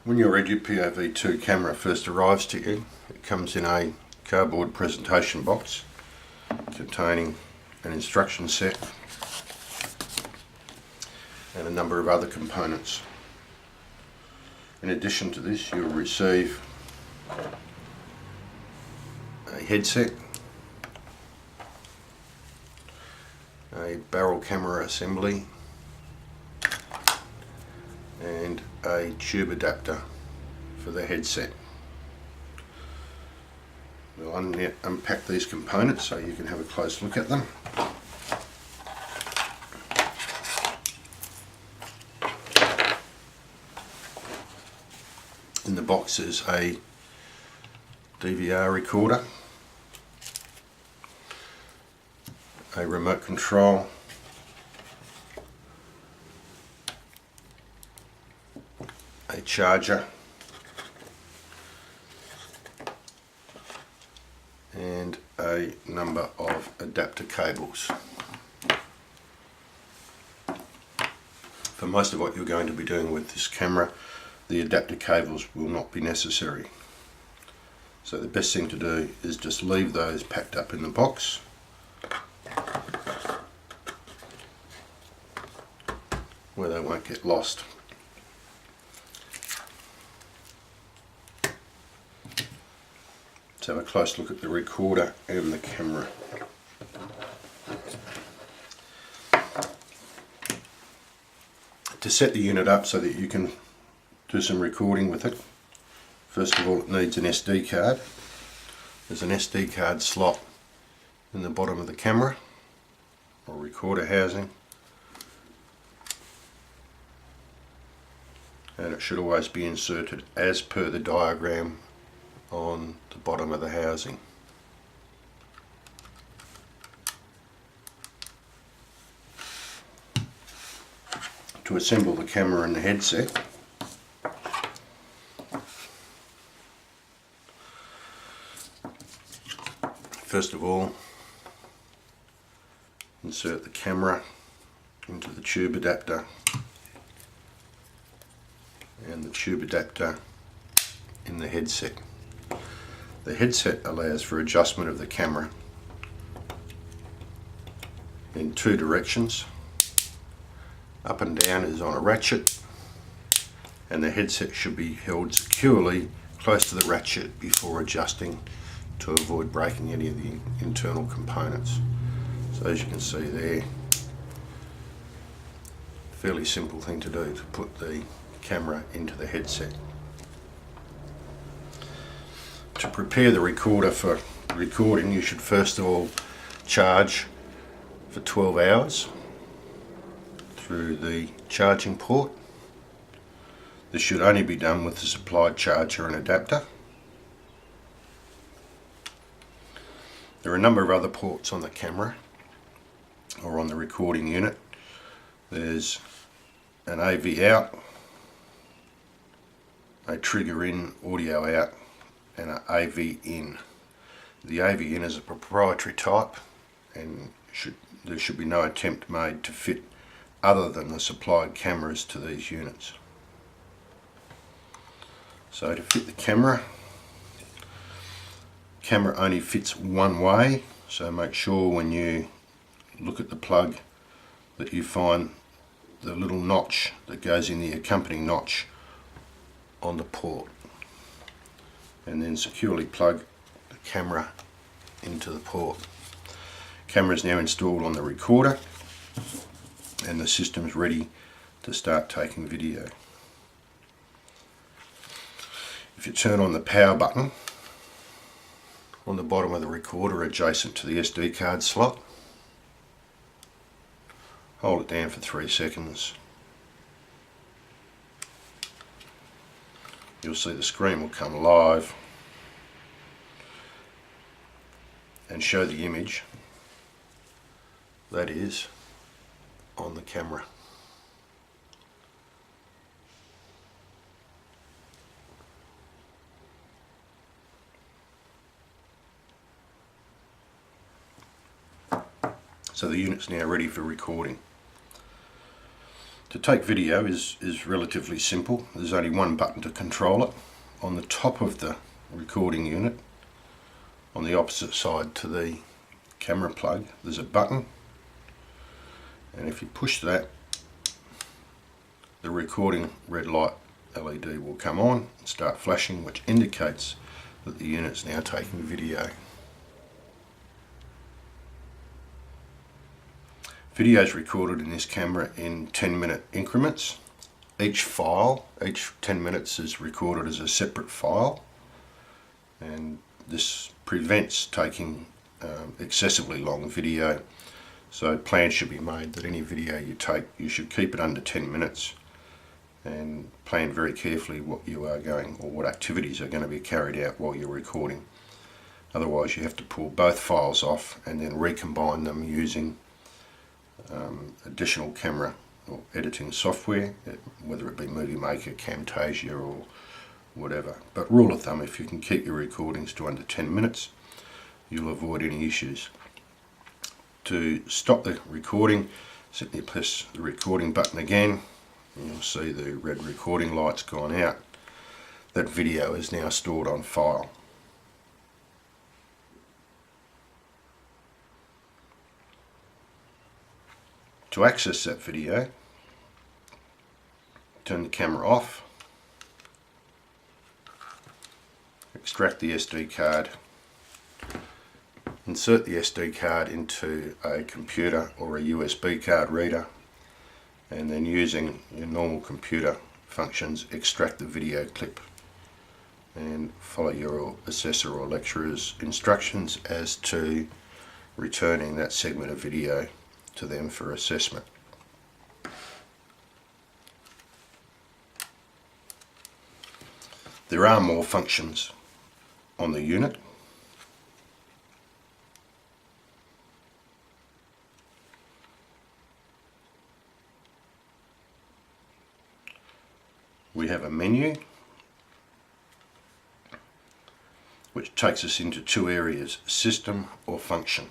When your EDUPOV2 camera first arrives to you, it comes in a cardboard presentation box containing an instruction set and a number of other components. In addition to this, you'll receive a headset, a barrel camera assembly, and a tube adapter for the headset. We'll unpack these components so you can have a close look at them. In the box is a DVR recorder, a remote control, a charger, and a number of adapter cables. For most of what you're going to be doing with this camera, the adapter cables will not be necessary. So the best thing to do is just leave those packed up in the box, where they won't get lost. Let's have a close look at the recorder and the camera. To set the unit up so that you can do some recording with it, first of all it needs an SD card. There's an SD card slot in the bottom of the camera or recorder housing, and it should always be inserted as per the diagram on the bottom of the housing. To assemble the camera and the headset, first of all, insert the camera into the tube adapter and the tube adapter in the headset. The headset allows for adjustment of the camera in two directions. Up and down is on a ratchet, and the headset should be held securely close to the ratchet before adjusting to avoid breaking any of the internal components. So as you can see there, fairly simple thing to do to put the camera into the headset. To prepare the recorder for recording, you should first of all charge for 12 hours through the charging port. This should only be done with the supplied charger and adapter. There are a number of other ports on the camera or on the recording unit. There's an AV out, a trigger in audio out, and an AV in. The AV in is a proprietary type, and there should be no attempt made to fit other than the supplied cameras to these units. So to fit the camera only fits one way, so make sure when you look at the plug that you find the little notch that goes in the accompanying notch on the port, and then securely plug the camera into the port. Camera is now installed on the recorder and the system is ready to start taking video. If you turn on the power button on the bottom of the recorder adjacent to the SD card slot, hold it down for 3 seconds, you'll see the screen will come live and show the image that is on the camera. So the unit's now ready for recording. To take video is relatively simple. There's only one button to control it. On the top of the recording unit, on the opposite side to the camera plug, there's a button, and if you push that, the recording red light LED will come on and start flashing, which indicates that the unit's now taking video. Video is recorded in this camera in 10-minute increments. Each 10 minutes is recorded as a separate file, and this prevents taking excessively long video. So plans should be made that any video you take, you should keep it under 10 minutes and plan very carefully what you are going, or what activities are going to be carried out while you're recording. Otherwise you have to pull both files off and then recombine them using additional camera or editing software, whether it be Movie Maker, Camtasia or whatever. But rule of thumb, if you can keep your recordings to under 10 minutes, you'll avoid any issues. To stop the recording, simply press the recording button again, and you'll see the red recording light's gone out. That video is now stored on file. To access that video, turn the camera off, extract the SD card, insert the SD card into a computer or a USB card reader, and then using your normal computer functions, extract the video clip and follow your assessor or lecturer's instructions as to returning that segment of video to them for assessment. There are more functions on the unit. We have a menu which takes us into two areas, system or function.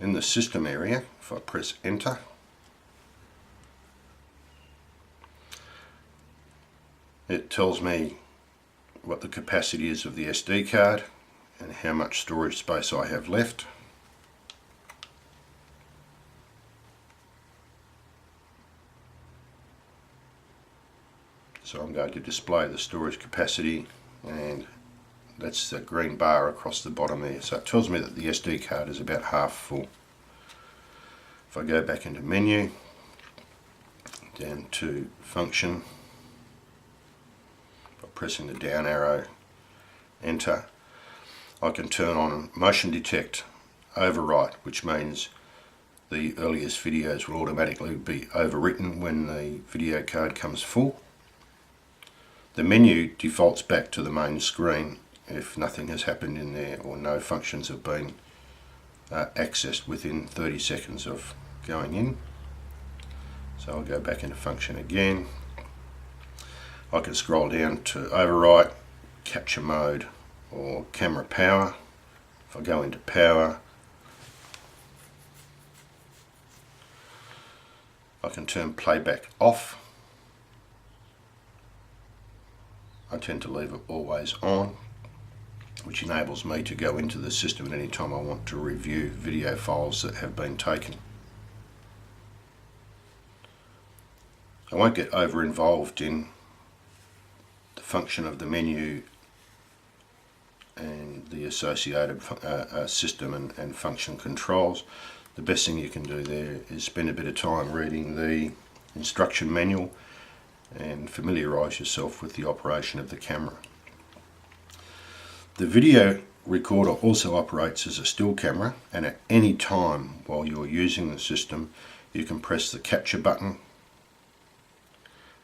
In the system area, if I press enter, it tells me what the capacity is of the SD card and how much storage space I have left. So I'm going to display the storage capacity, and that's the green bar across the bottom there. So it tells me that the SD card is about half full. If I go back into menu, down to function, by pressing the down arrow, enter, I can turn on motion detect overwrite, which means the earliest videos will automatically be overwritten when the video card comes full. The menu defaults back to the main screen if nothing has happened in there or no functions have been accessed within 30 seconds of going in. So I'll go back into function again. I can scroll down to overwrite, capture mode or camera power. If I go into power, I can turn playback off. I tend to leave it always on, which enables me to go into the system at any time I want to review video files that have been taken. I won't get over involved in the function of the menu and the associated system and function controls. The best thing you can do there is spend a bit of time reading the instruction manual and familiarise yourself with the operation of the camera. The video recorder also operates as a still camera, and at any time while you're using the system you can press the capture button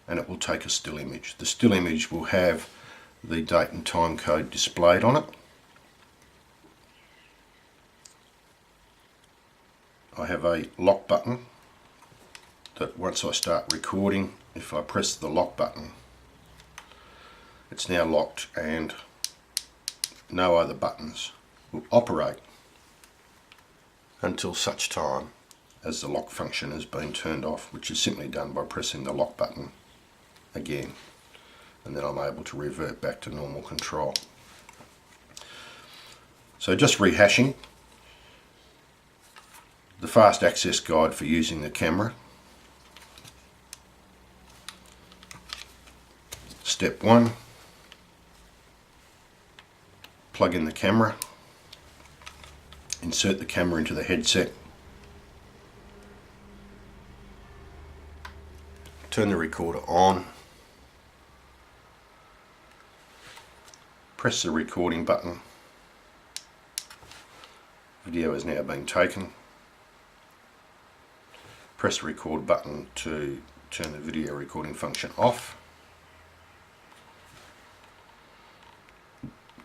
and it will take a still image. The still image will have the date and time code displayed on it. I have a lock button that once I start recording, if I press the lock button, it's now locked and no other buttons will operate until such time as the lock function has been turned off, which is simply done by pressing the lock button again, and then I'm able to revert back to normal control. So just rehashing the fast access guide for using the camera. Step 1, plug in the camera, insert the camera into the headset, turn the recorder on, press the recording button. Video is now being taken. Press the record button to turn the video recording function off.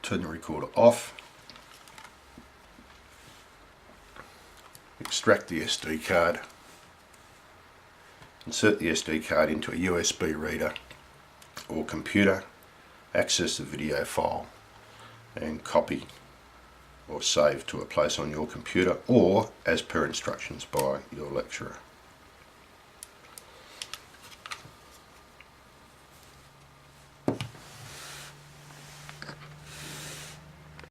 Turn the recorder off. Extract the SD card. Insert the SD card into a USB reader or computer. Access the video file and copy or save to a place on your computer or as per instructions by your lecturer.